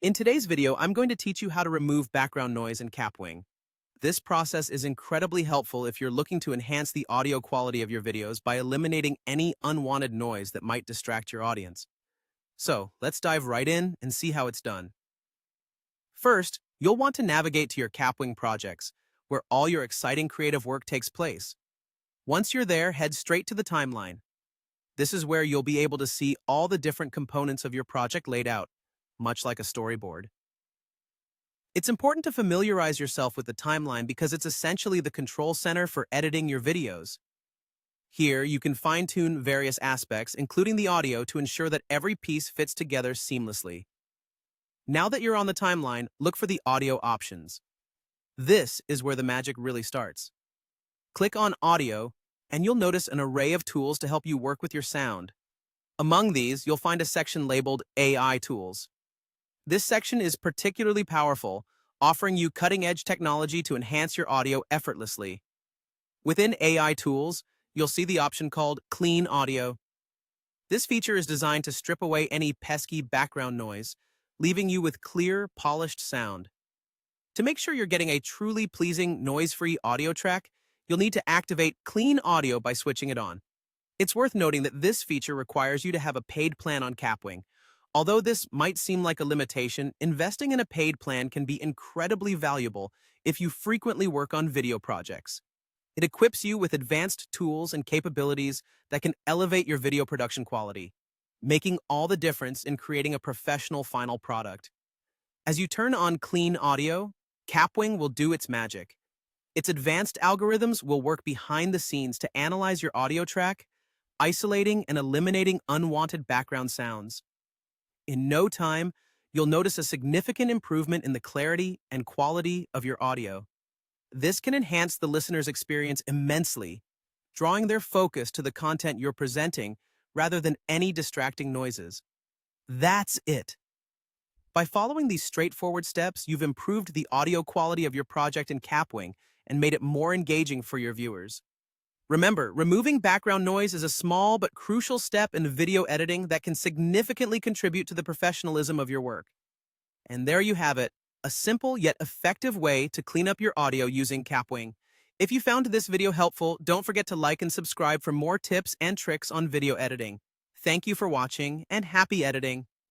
In today's video, I'm going to teach you how to remove background noise in Kapwing. This process is incredibly helpful if you're looking to enhance the audio quality of your videos by eliminating any unwanted noise that might distract your audience. So, let's dive right in and see how it's done. First, you'll want to navigate to your Kapwing projects, where all your exciting creative work takes place. Once you're there, head straight to the timeline. This is where you'll be able to see all the different components of your project laid out, much like a storyboard. It's important to familiarize yourself with the timeline because it's essentially the control center for editing your videos. Here, you can fine-tune various aspects, including the audio, to ensure that every piece fits together seamlessly. Now that you're on the timeline, look for the audio options. This is where the magic really starts. Click on Audio, and you'll notice an array of tools to help you work with your sound. Among these, you'll find a section labeled AI Tools. This section is particularly powerful, offering you cutting-edge technology to enhance your audio effortlessly. Within AI Tools, you'll see the option called Clean Audio. This feature is designed to strip away any pesky background noise, leaving you with clear, polished sound. To make sure you're getting a truly pleasing, noise-free audio track, you'll need to activate Clean Audio by switching it on. It's worth noting that this feature requires you to have a paid plan on Kapwing. Although this might seem like a limitation, investing in a paid plan can be incredibly valuable if you frequently work on video projects. It equips you with advanced tools and capabilities that can elevate your video production quality, making all the difference in creating a professional final product. As you turn on Clean Audio, Kapwing will do its magic. Its advanced algorithms will work behind the scenes to analyze your audio track, isolating and eliminating unwanted background sounds. In no time, you'll notice a significant improvement in the clarity and quality of your audio. This can enhance the listener's experience immensely, drawing their focus to the content you're presenting rather than any distracting noises. That's it. By following these straightforward steps, you've improved the audio quality of your project in Kapwing and made it more engaging for your viewers. Remember, removing background noise is a small but crucial step in video editing that can significantly contribute to the professionalism of your work. And there you have it, a simple yet effective way to clean up your audio using Kapwing. If you found this video helpful, don't forget to like and subscribe for more tips and tricks on video editing. Thank you for watching, and happy editing!